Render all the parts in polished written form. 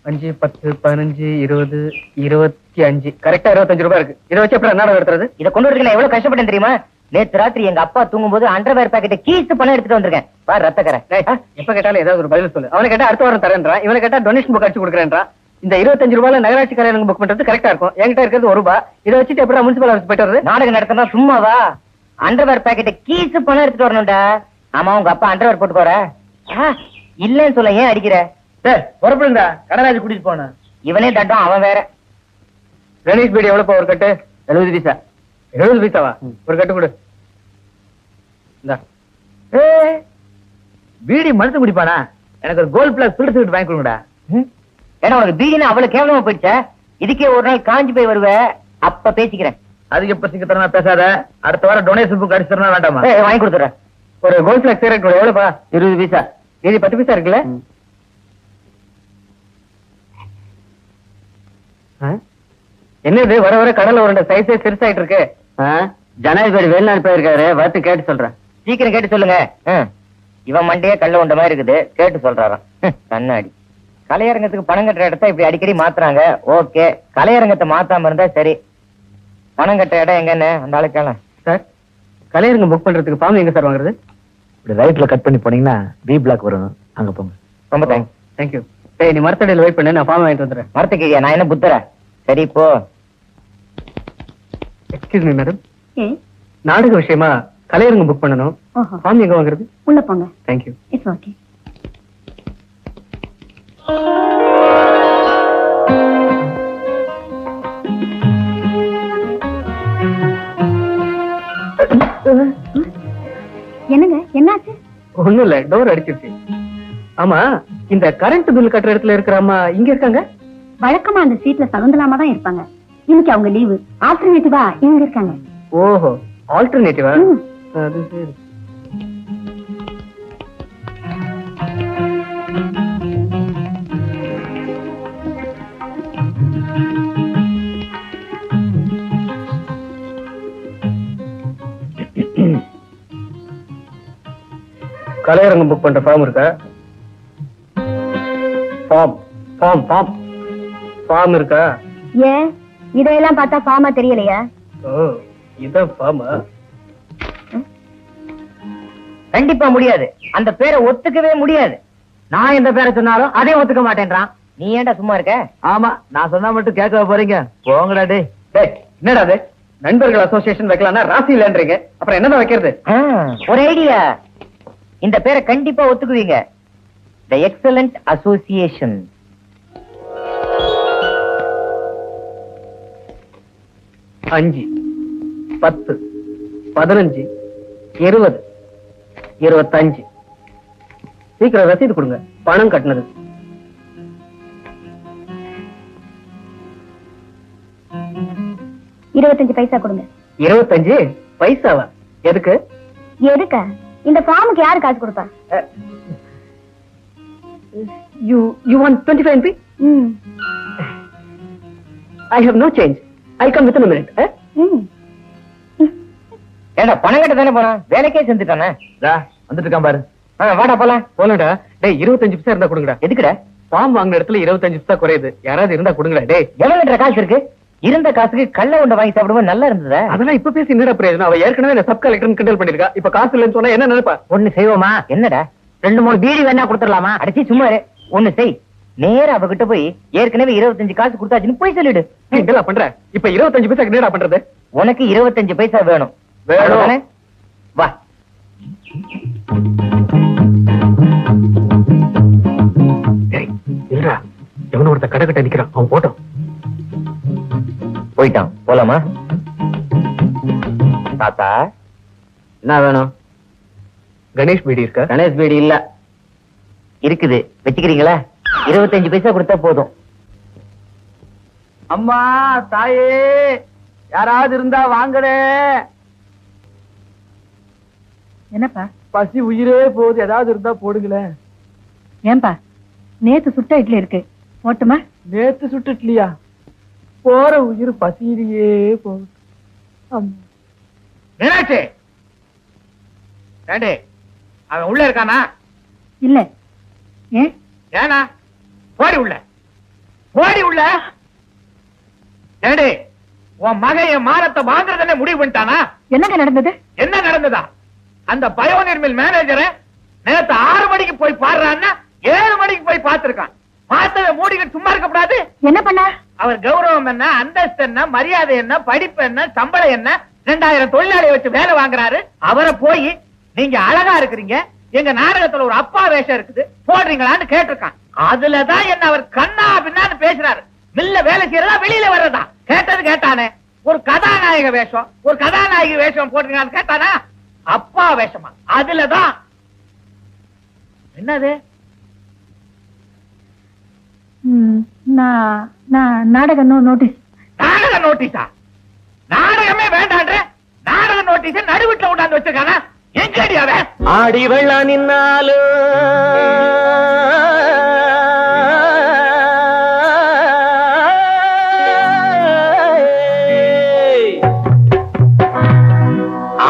5 10 15 20 25 கரெக்டா 25 ரூபாய் இருக்கு. இதை வச்சு எப்படி என்ன எடுத்துறது? இதை கொண்டு வரதுக்கு நான் எவ்வளவு கஷ்டப்பட்டேன் தெரியுமா? நேத்து ராத்திரி எங்க அப்பா தூங்கும் போது அண்டர்வேர் பாக்கெட்டை கீஸ் பணம் எடுத்துட்டு வந்திருக்கேன். பாரு ரத்தக்கரை. எப்ப கேட்டாலும் ஏதாவது ஒரு பதில் சொல்லு. அவனை கேட்டா அடுத்த வாரம் தரேன்றான், இவனை கேட்டா டொனேஷன் புக் அடிச்சு கொடுக்குறேன்றான். இந்த 25 ரூபாயில நகராட்சி கல்யாணம் புக் பண்றது கரெக்டா இருக்கும். என்கிட்ட இருக்கிறது ₹1. இதை வச்சுட்டு எப்படி முனிசிபல் ஆஃபீஸ் போயிட்டு வருது? நாடகம் நடத்தினா சும்மாவா? அண்டர்வேர் பாக்கெட்டை கீஸ் பணம் எடுத்துட்டு வரணும்டா. ஆமா உங்க அப்பா அண்டர்வேர் போட்டு போற இல்லன்னு சொல்ல ஏன் அடிக்கிற? புறப்படுங்க, கடராஜ் கூட்டிட்டு போன. இவனே தட்டம், அவன் வேற. கணேஷ் பீடி எவ்வளவு ஒரு கட்டு? 70 பைசா. 70 பைசாவா? ஒரு கட்டு கொடு. பீடி மனசு குடிப்பானா? எனக்கு ஒரு கோல்ட் பிளஸ் பில்டர் சீட் வாங்கி கொடுங்கடா. ஏன்னா உனக்கு பீடினா அவ்வளவு கேவலமா போயிடுச்ச. இதுக்கே ஒரு நாள் காஞ்சி போய் வருவ, அப்ப பேசிக்கிறேன். அதுக்கு எப்ப சிங்கத்தனமா பேசாத. அடுத்த வாரம் டொனேஷன் புக் அடிச்சிடறா வேண்டாமா? வாங்கி கொடுத்துறேன். ஒரு கோல்ட் பிளஸ் சிகரெட் எவ்வளவுப்பா? 20 பைசா. இது 10 பைசா இருக்குல்ல? என்னது வர வர கடல உருண்ட சைஸே பெருசாயிட்டு இருக்கு. ஜனாதிபதி வெளிநாடு போயிருக்காரு, வந்து கேட்டு சொல்றேன். சீக்கிரம் கேட்டு சொல்லுங்க. இவன் மண்டையே கள்ள உண்ட மாதிரி இருக்குது, கேட்டு சொல்றாராம். கண்ணாடி. கலையரங்கத்துக்கு பணம் கட்டுற இடத்த இப்படி அடிக்கடி மாத்துறாங்க. ஓகே, கலையரங்கத்தை மாத்தாம இருந்தா சரி. பணம் கட்டுற இடம் எங்கன்னு அந்த ஆளு கேள. சார், கலையரங்கம் புக் பண்றதுக்கு ஃபார்ம் எங்க சார் வாங்குறது? இப்படி ரைட்ல கட் பண்ணி போனீங்கன்னா பி பிளாக் வரும், அங்க போங்க. ரொம்ப தேங்க்ஸ். தேங்க்யூ. டேய், நீ மரத்தடியில் வெயிட் பண்ணு, நான் ஃபார்ம் வாங்கிட்டு வந்துடுறேன். மரத்துக்கு நான் என்ன புத்தர? சரி போ. எக்ஸ்கியூஸ் மீ மேடம், நாடக விஷயமா கலையரங்கம் புக் பண்ணணும். ஃபார்ம் எங்க வாங்குறது? உள்ள போங்க. தேங்க்யூ. It's okay. என்னங்க, என்னாச்சு? ஒண்ணும் இல்ல, டோர் அடிச்சிருச்சு. ஆமா, இந்த கரண்ட் பில் கட்டுற இடத்துல இருக்கிற அம்மா இங்க இருக்காங்க? வழக்கமா அந்த சீட்ல சகுந்தலாமா தான் இருப்பாங்க. இன்னைக்கு அவங்க லீவு. ஆல்டர்னேட்டிவா இவங்க இருக்காங்க. ஓஹோ, ஆல்டர்னேட்டிவா? அது சரி. கலையரங்கம் புக் பண்ற ஃபார்ம் இருக்கா? ஃபார்ம் இருக்கா? ஏன் இதையெல்லாம் பார்த்தா ஃபார்மா தெரியலையா? ஓ, இதான் ஃபார்மா? கண்டிப்பா முடியாது. அந்த பேரை ஒத்துக்கவே முடியாது. நான் எந்த பேரை சொன்னாலும் அதே ஒத்துக்க மாட்டேன்றான். நீ ஏன்டா சும்மா இருக்க? ஆமா, நான் சொன்னா மட்டும் கேட்க போறீங்க? போங்கடா டே. என்னடா அது? நண்பர்கள் அசோசியேஷன் வைக்கலாம்னா ராசி இல்லன்றீங்க, அப்புறம் என்னதான் வைக்கிறது? ஒரு ஐடியா. இந்த பேரை கண்டிப்பா ஒத்துக்குவீங்க. தி எக்ஸலண்ட் அசோசியேஷன். அஞ்சு 10 15 20 25. சீக்கிரம் ரசீது கொடுங்க, பணம் கட்டினது. பைசா கொடுங்க. 25 பைசாவா? எதுக்கு? எதுக்கா? இந்த ஃபார்முக்கு யாரு காசு கொடுப்பா? You want 25 NP? I have no change. I come within a minute. ஏண்டா பணம் கட்ட தானே போனா, வேலைக்கே செஞ்சுட்டானே. வந்துட்டு இருக்கான் பாரு. வாடா போலாம். போலடா. டேய், 25 பைசா இருந்தா கொடுங்கடா. எதுக்குடா? ஃபார்ம் வாங்கின இடத்துல 25 பைசா குறையுது. யாராவது இருந்தா கொடுங்கடா. டேய், எவ்வளவு காசு இருக்கு? இருந்த காசுக்கு கள்ள உண்டை வாங்கி சாப்பிடும்போது நல்லா இருந்ததா? அதெல்லாம் இப்ப பேசி என்னடா பிரயோஜனம்? அவ ஏற்கனவே சப் கலெக்டர் கிண்டல் பண்ணிருக்கா. இப்ப காசு இல்லைன்னு சொன்னா என்ன நினைப்பா? ஒண்ணு செய்வோமா? என்னடா 2-3 பீடி வேணா கொடுத்துடலாமா? அடிச்சு சும்மா ஒண்ணு செய். நேர அவகிட்ட போய் ஏற்கனவே 25 காசு கொடுத்தாச்சுன்னு போய் சொல்லிடு. என்னடா பண்ற? இப்ப 25 பைசா என்னடா பண்றது? உனக்கு 25 பைசா வேணும். வேணும். வா. இல்லடா, எவனோ ஒருத்த கடை கட்ட நிக்கிறான். அவன் போட்டோம். போயிட்டான். போலாமா? தாத்தா என்ன வேணும்? கணேஷ் பீடி இருக்கா? கணேஷ் பீடி இல்ல. இருக்குது, வச்சுக்கிறீங்களா? 25 பைசா கொடுத்தா போதும். அம்மா, தாயே, யாராவது இருந்தா வாங்கடே. என்னப்பா? பசி உயிரே போகுது, ஏதாவது இருந்தா போடுங்களேன். ஏன்பா, நேத்து சுட்ட இட்லி இருக்கு, போட்டுமா? நேத்து சுட்டு இட்லியா? போற உயிர் பசியிலேயே போகுது. மீனாட்சி, ஏண்டி அவன் உள்ள இருக்கானா? இல்ல. ஏன்? ஏனா போடி உள்ள. புள்ள ஏடே உன் மகன் என் மானத்தை வாங்குறதுன்னு முடிவு பண்ணிட்டானா? என்னங்க நடந்தது? என்ன நடந்ததா? அந்த பயோனியர் மில் மேனேஜரை நேத்து 6 மணிக்கு போய் பாடுறான்னா 7 மணிக்கு போய் பார்த்திருக்கான். பார்த்ததை மூடிக்கிட்டு சும்மா இருக்கக்கூடாது. என்ன பண்ண? அவர் கௌரவம் என்ன, அந்தஸ்து என்ன, மரியாதை என்ன, படிப்பு என்ன, சம்பளம் என்ன, 2000 தொழிலாளியை வச்சு வேலை வாங்குறாரு. அவரை போய் நீங்க அழகா இருக்கிறீங்க, எங்க நாடகத்துல ஒரு அப்பா வேஷம் இருக்குது போடுறீங்களான்னு கேட்டிருக்கான். அதுலதான் என்ன அவர் கண்ணா பின்னான்னு பேசுறாரு. மில்ல வேலை செய்யறதா வெளியில வர்றதா? கேட்டது கேட்டானே. ஒரு கதாநாயக வேஷம், ஒரு கதாநாயகி வேஷம் போடுறீங்களான்னு கேட்டானா? அப்பா வேஷமா? அதுலதான் என்னது? நாடக நோட்டீஸ். நாடக நோட்டீஸா? நாடகமே வேண்டான்ற நாடக நோட்டீஸ நடுவுல கொண்டாந்து வச்சிருக்கானா? எங்கடி அவன்? ஆடி வெள்ளா நின்னாலும்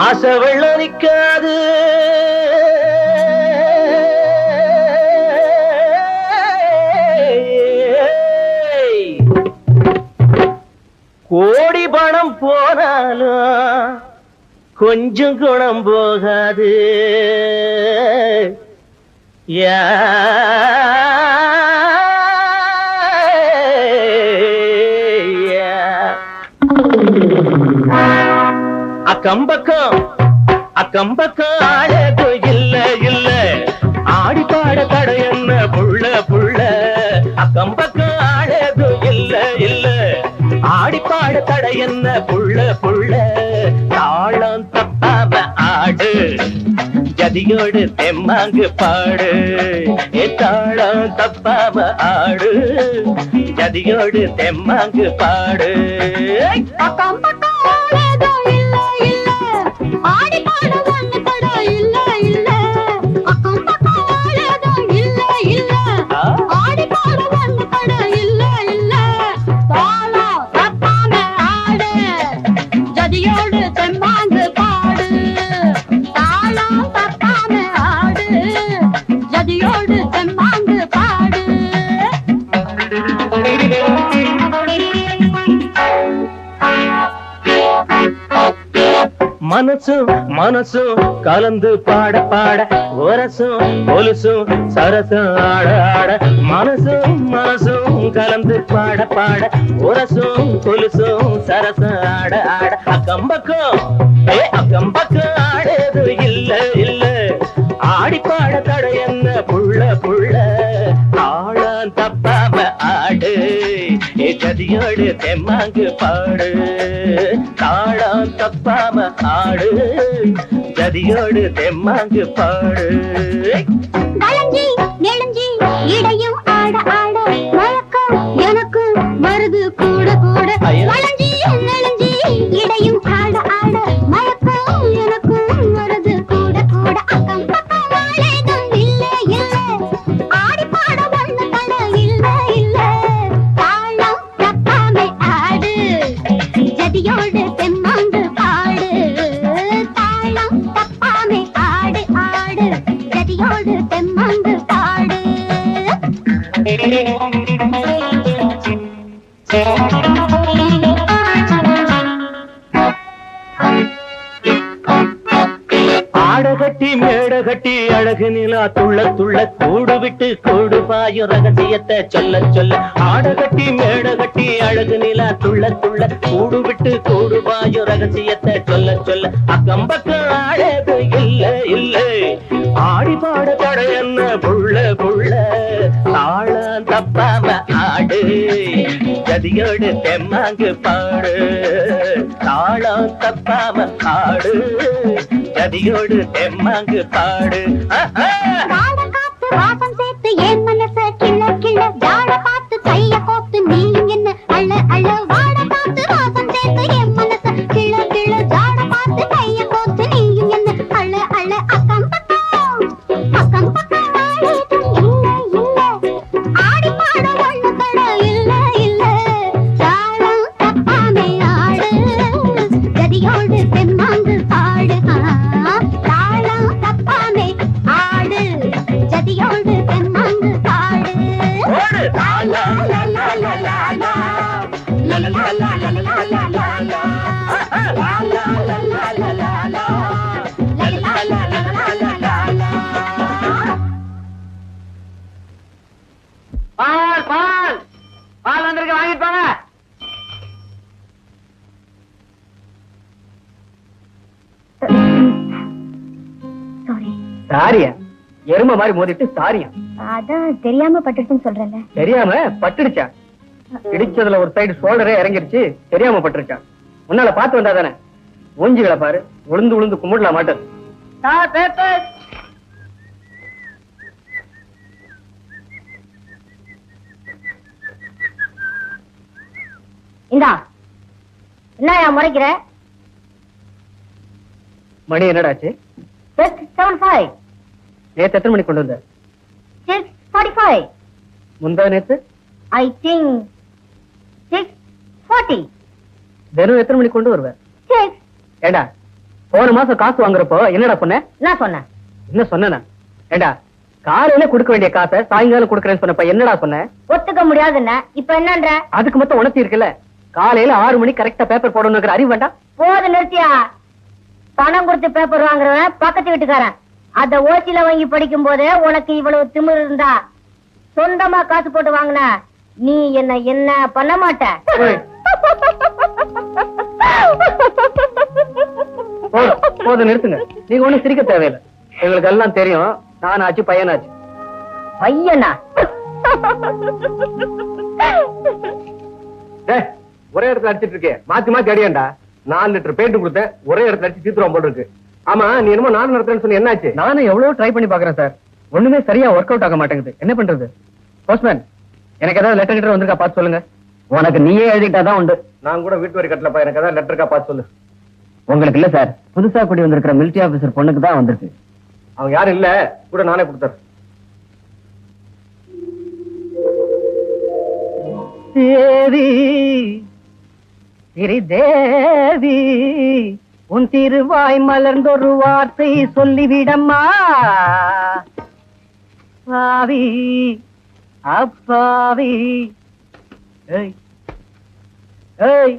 ஆசை வெள்ளம் நிக்காது. கோடி பணம் போனாலும் கொஞ்சம் குணம் போகாது. அக்கம்பக்கம் அக்கம்பக்கம் ஆடது இல்ல இல்ல, ஆடி பாட தடை என்ன புள்ள புள்ள. அக்கம்பக்கம் ஆடது இல்ல இல்ல, ஆடி பாட தடை என்ன புள்ள புள்ள. தாளம் தப்பாம ஆடு, ஜதியோடு தெம்மாங்கு பாடு. தாளம் தப்பாம ஆடு, ஜதியோடு தெம்மாங்கு பாடு. மனசும் மனசும் கலந்து பாட பாட, ஒரசும் ஒலுசும் சரசும் ஆட ஆட. மனசும் மனசும் கலந்து பாட பாட, ஒரசும் ஒலுசும் சரசும் ஆட ஆட. அக்கம்பக்கம் அக்கம்பக்கம் ஆடது இல்ல இல்ல, ஆடி பாட தடை என்ன புள்ள புள்ள. ஆழம் தப்பாம ஆடு, ஜதியோடு தெம்மாங்கு பாடு. தாளம் தப்பாம ஆடு, ஜதியோடு தெம்மாங்கு பாடு. இடையும் ஆட ஆட வழக்கம் எனக்கு வருது கூட கூட. இடையும் ஆட ஆட மயக்கம் எனக்கு வருது கூட கூட. அக்கம் பக்கம் வாழேதும் இல்ல இல்ல, ஆடி பாட வந்த தடை இல்ல இல்ல. தாளம் தப்பாமை ஆடு, ஜதியோடு தெம்மாங்கு பாடு. தாளம் தப்பாமை ஆடு ஆடு, ஜதியோடு தெம்மாங்கு பாடு. ஆடகட்டி மேடகட்டி அழகு நிலா துள்ள துள்ள, கூடு விட்டு கூடு பாயும் ரகசியத்தை சொல்ல சொல்ல. ஆடகட்டி மேடகட்டி அழகு நிலா துள்ள துள்ள, கூடு விட்டு கூடு பாயும் ரகசியத்தை சொல்ல சொல்ல. அக்கம்பக்கம் ஆடது இல்ல இல்ல, ஆடி பாட தடை என்ன புள்ள புள்ள. தாளம் தப்பாம ஆடு, ஜதியோடு தெம்மாங்கு பாடு. தாளம் தப்பாம ஆடு, ஜதியோடு தெம்மாங்கு பாடு. காத்து வாசம் சேர்த்து என் மனச கிள்ள கிள்ள, ஜாட பார்த்து கைய கோத்து நீ என்ன அள்ள அள்ள. வாட காத்து வாசம் சேர்த்து என் மனச கிள்ள கிள்ள, ஜாட பார்த்து கைய கோத்து நீ என்ன அள்ள அள்ள. அக்கம் பக்கம் அக்கம் பக்கம் வாழேதும் இல்ல இல்ல, ஆடி பாட ஒண்ணு தடை இல்ல இல்ல. தாளம் தப்பாமே ஆடு, ஜதியோடு தெம்மாங்கு பாடு. தாளம் தப்பாமே ஆடு, பால் பால் பால் வந்திருக்கு, வாங்கிட்டு போங்க. சாரி. சாரியா? எருமை மாதிரி மோதிட்டு சாரியா? அதான் தெரியாம பட்டுச்சுன்னு சொல்றேன்ல. தெரியாம பட்டுடுச்சா? இடிச்சதுல ஒரு சைடு ஷோல்டரே இறங்கிருச்சு, தெரியாம பட்டுருச்சா? முன்னால பாத்து வந்தா தானே. மூஞ்சிகளை பாரு, உளுந்து உளுந்து கும்பிடலாம் மாட்டது. இந்தா என்ன முறைக்கிற? மணி என்னடாச்சு? 6:75. நேத்து எத்தனை மணிக்கு கொண்டு வந்த? 6:45. முந்தா நேத்து? I think 6:40. தினம் எத்தனை மணிக்கு கொண்டு வருவ? 6. ஏண்டா, போன மாசம் காசு வாங்குறப்போ என்னடா சொன்ன? என்ன சொன்னேன்? என்ன சொன்னா? ஏண்டா, காலையில கொடுக்க வேண்டிய காசை சாயங்காலம் கொடுக்கறேன்னு சொன்னப்ப என்னடா சொன்ன? ஒத்துக்க முடியாதுன்னு இப்ப என்னன்ற? அதுக்கு மொத்தம் உணர்த்தி இருக்குல்ல. காலையில 6 மணிக்கு கரெக்டா பேப்பர் போடணுங்கிற அறிவு வேண்டாம்? போது நிறுத்தியா. பணம் கொடுத்து பேப்பர் வாங்குறவன் பக்கத்து வீட்டுக்காரன். அத ஓசில வாங்கி படிக்கும் போதே உனக்கு இவ்வளவு திமிரு இருந்தா சொந்தமா காசு போட்டு வாங்கின நீ என்ன பண்ண மாட்ட. ஓய். போதும் நிறுத்துங்க. நீங்க ஒண்ணும் சிரிக்க தேவையில்லை. எங்களுக்கு எல்லாம் தெரியும். நானாச்சு பையனாச்சு. பையனா? ஒரே இடத்துல அடிச்சிட்டு இருக்கே, மாத்தி மாத்தி அடியாண்டா. 4 லிட்டர் பெயிண்ட் கொடுத்தேன், ஒரே இடத்துல அடிச்சு தீத்துருவோம் போல இருக்கு. ஆமா, நீ என்னமோ 4 நடத்துறேன்னு சொன்ன, என்னாச்சு? நானும் எவ்வளவு ட்ரை பண்ணி பாக்குறேன் சார். ஒண்ணுமே சரியா ஒர்க் அவுட் ஆக மாட்டேங்குது. என்ன பண்றது? போஸ்ட்மேன், எனக்கு ஏதாவது லெட்டர் கிட்ட வந்திருக்கா பார்த்து சொல்லுங்க. உனக்கு நீயே எழுதிட்டாதான் உண்டு. நான் கூட வீட்டு வரி கட்டலப்பா, எனக்கு ஏதாவது லெட்டருக்கா பார்த்து சொல்லு. உங்களுக்கு இல்ல சார், புதுசா கூடி வந்திருக்கிற மிலிட்டரி ஆபீசர் பொண்ணுக்கு தான் வந்திருக்கு. அவங்க யாரும் இல்ல, கூட நானே கொடுத்துறேன். தேவி தேவி, உன் திருவாய் மலர்ந்தொரு வார்த்தை சொல்லிவிடம்மா. பாவி அப்பாவி. ஏய் ஏய்,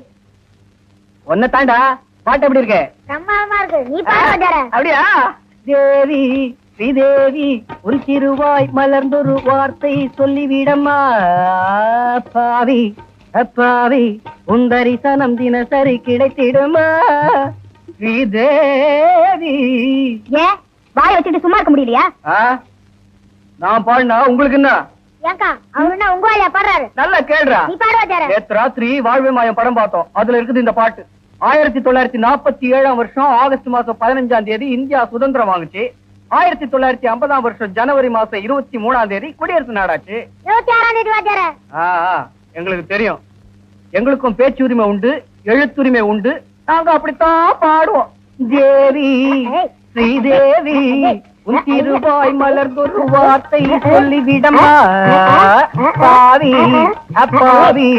ஒன்ன தாண்டா. பாட்டு எப்படி இருக்க? பிரம்மாவா இருக்கு. நீ பாரு. அப்படியா? தேவி ஸ்ரீதேவி, உன் திருவாய் மலர்ந்தொரு வார்த்தை சொல்லிவிடம்மா. பாவி அப்பாவி, உன் தரிசனம் தினசரி கிடைத்திடுமா. ஸ்ரீதேவி. ஏன் வாய் வச்சுட்டு சும்மா இருக்க முடியலையா? நான் பாடினா உங்களுக்கு என்ன? ஏங்கா அவர் என்ன உங்க வாயில பாடுறாரு? நல்லா கேளுடா. நீ பாடுவாரு. நேத்து ராத்திரி வாழ்வே மாயம் படம் பார்த்தோம். அதுல இருக்குது இந்த பாட்டு. 1947 வருஷம் ஆகஸ்ட் மாசம் 15ஆம் தேதி இந்தியா சுதந்திரம் வாங்குச்சு. 1950 வருஷம் ஜனவரி மாசம் 23ஆம் தேதி குடியரசு நாடாச்சு. 26ஆம் தேதி வாத்தியாரே. எங்களுக்கு தெரியும். எங்களுக்கும் பேச்சுரிமை உண்டு, எழுத்துரிமை உண்டு. நாங்க அப்படித்தான் பாடுவோம். தேவி ஸ்ரீதேவி, உன் திருவாய் மலர்ந்தொரு வார்த்தை சொல்லிவிடமா. பாவி அப்பாவி,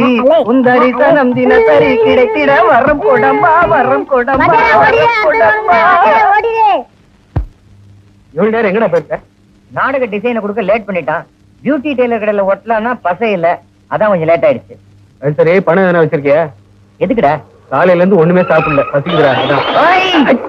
உன் தரிசனம் தினசரி கிடைத்திட வரம் கொடம்பா, வரம் கொடம்பா, வரம் கொடம்பா. இவ்வளவு நேரம் எங்கடா போயிருக்க? நாடக டிசைனை கொடுக்க லேட் பண்ணிட்டான். பியூட்டி டெய்லர் கடையில ஒட்டலாம்னா பசை இல்ல, அதான் கொஞ்சம் லேட் ஆயிடுச்சு. சரி, பணம் எதனா வச்சிருக்கியா? எதுக்குடா? காலையில இருந்து ஒண்ணுமே சாப்பிடல, பசிக்குதுடா. அதான்.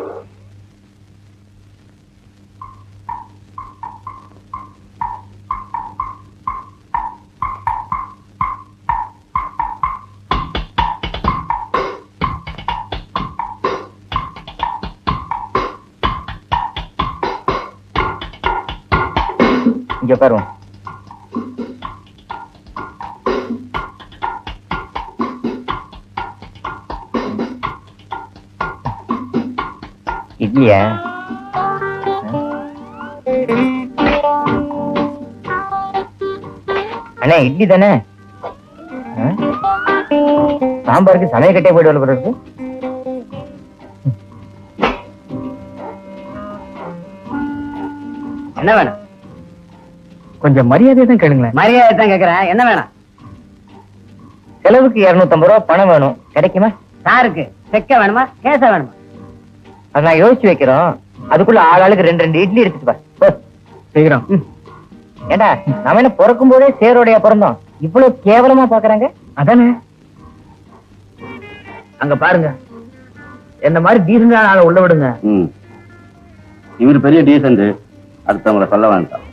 இங்க பாருவோம். இட்லியா? அண்ணா இட்லி தானே? சாம்பாருக்கு சமையல் கட்டே போயிட்டு வரது. என்ன வேணும்? கொஞ்சம் மரியாதை தான் கேளுங்களேன். மரியாதை தான் கேக்குறேன். என்ன வேணும்? செலவுக்கு 250 ரூபாய் பணம் வேணும், கிடைக்குமா? சாருக்கு செக்க வேணுமா, கேச வேணுமா? அது நான் யோசிச்சு வைக்கிறோம். அதுக்குள்ள ஆளாளுக்கு 2 இட்லி எடுத்துட்டு வா. சீக்கிரம். ஏண்டா, நம்ம என்ன பிறக்கும் போதே சேரோடையா பிறந்தோம்? இவ்வளவு கேவலமா பாக்குறாங்க? அதானே அங்க பாருங்க, என்ன மாதிரி டீசென்டான ஆளை உள்ள விடுங்க. இவரு பெரிய டீசென்ட், அடுத்தவங்களை சொல்ல வேண்டாம்.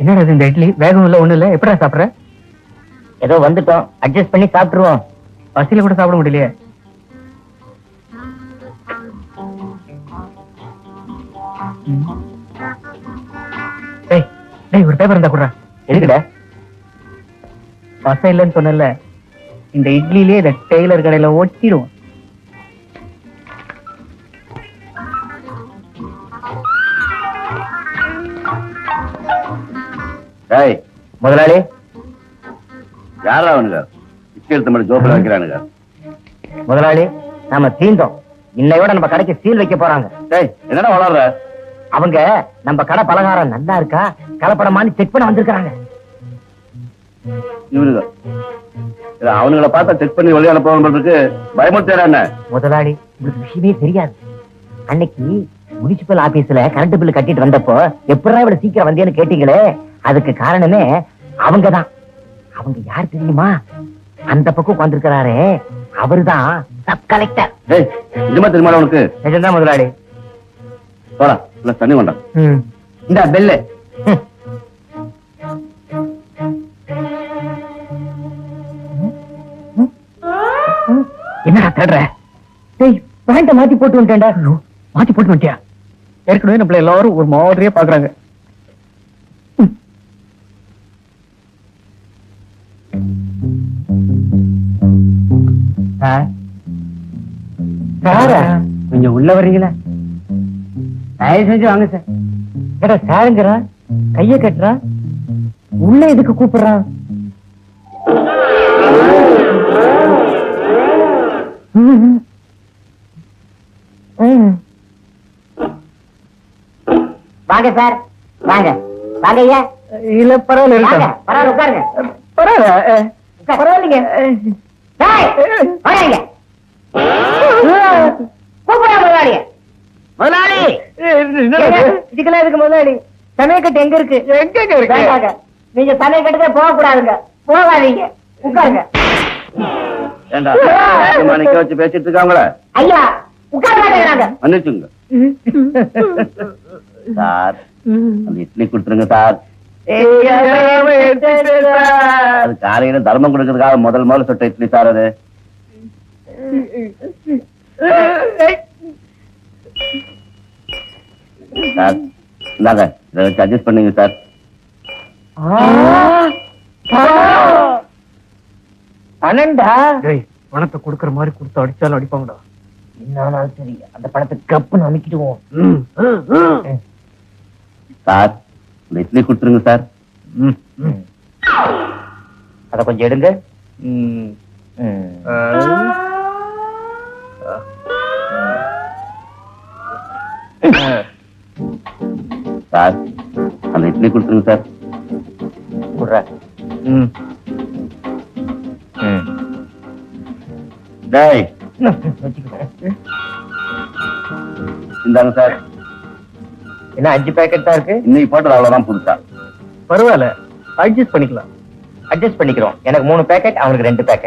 என்னடா இது, இந்த இட்லி வேகம் இல்ல ஒண்ணு இல்ல, எப்படா சாப்பிடுற? ஏதோ வந்துட்டோம், அட்ஜஸ்ட் பண்ணி சாப்பிட்டுருவோம். பசியில கூட சாப்பிட முடியலையே. ஒரு பேப்பர் இருந்தா கூட எதுக்குடா? பசை இல்லைன்னு சொன்னல, இந்த இட்லிலே இந்த டெய்லர் கடையில ஒட்டிடுவோம். முதலாளி, யாரா அவனுங்க இஷ்டத்து மாதிரி ஜோப்பில் வைக்கிறானுங்க? முதலாளி, நாம தீந்தோம். இன்னையோட நம்ம கடைக்கு சீல் வைக்க போறாங்க. என்னடா வளர்ற? அவங்க நம்ம கடை பலகாரம் நல்லா இருக்கா கலப்படமான்னு செக் பண்ண வந்திருக்காங்க. இவனுங்க அவனுங்களை பார்த்தா செக் பண்ணி வெளியே அனுப்புறதுக்கு பயமுறுத்தா என்ன? முதலாளி, உங்களுக்கு விஷயமே தெரியாது. அன்னைக்கு முனிசிபல் ஆபீஸ்ல கரண்ட் பில்லு கட்டிட்டு வந்தப்போ எப்படா இவ்வளவு சீக்கிரம் வந்தேன்னு கேட்டீங்களே, அதுக்கு காரணமே அவங்கதான். அவங்க யார் தெரியுமா? அந்த பக்கம் உட்கார்ந்துருக்கிறாரே, அவருதான் சப் கலெக்டர். நிஜமா தெரியுமா உனக்கு? நிஜம்தான் முதலாளி. போடா, இல்ல தண்ணி கொண்டா. இந்த பெல்லு. என்னடா தேடுற? பேண்ட மாத்தி போட்டு வந்துட்டேன்டா. மாத்தி போட்டு வந்துட்டியா? ஏற்கனவே நம்மள எல்லாரும் ஒரு மாதிரியா பாக்குறாங்க. கொஞ்சம் உள்ள வர்றீங்களா? தயவு செஞ்சு வாங்க சார். ஏடா சாருங்கிறா, கைய கட்டுறா, உள்ள எதுக்கு கூப்பிடுறான்? வாங்க சார், வாங்க வாங்க ஐயா. இல்ல பரவாயில்ல, வாங்க, பரவாயில்ல உட்காருங்க. பரவாயில்ல, பரவாயில்லைங்க. டேய், வாங்க. கூப்பிடா முதலாளிய. முதலாளி, இதுக்கெல்லாம் இருக்கு முதலாளி. சமயக்கட்டு எங்க இருக்கு? எங்க இருக்கு? வேண்டாங்க. நீங்க சமயக்கட்டுக்கே போக கூடாதுங்க. போகாதீங்க, உட்காருங்க. ஏண்டா நிக்க வச்சு பேசிட்டு இருக்காங்களே? ஐயா உட்கார மாட்டேங்கிறாங்க. மன்னிச்சுங்க சார், அந்த இட்லி கொடுத்துருங்க சார். அது காலையில தர்மம் கொடுக்கறதுக்காக முதல்ல சுட்ட இட்லி சார். அது சார் இந்தாங்க, இதை வச்சு அட்ஜஸ்ட் பண்ணுங்க சார். பணண்டா? பணத்தை கொடுக்கற மாதிரி கொடுத்து அடிச்சாலும் அடிப்பாங்கடா. என்னாலும் சரி, அந்த பணத்தை கப்புன்னு அமைக்கிடுவோம். சார், இந்த இட்லி கொடுத்துருங்க சார். அத கொஞ்சம் எடுங்க. சார், அந்த இட்லி கொடுத்துருங்க சார். டேய், இந்தாங்க சார். என்ன 5 பேக்கெட் தான் இருக்கு? இன்னைக்கு போட்டது அவ்வளவுதான் புதுசா. பரவாயில்ல, அட்ஜஸ்ட் பண்ணிக்கலாம். அட்ஜஸ்ட் பண்ணிக்கிறோம். எனக்கு 3 பேக்கெட், அவனுக்கு 2 பேக்கெட்.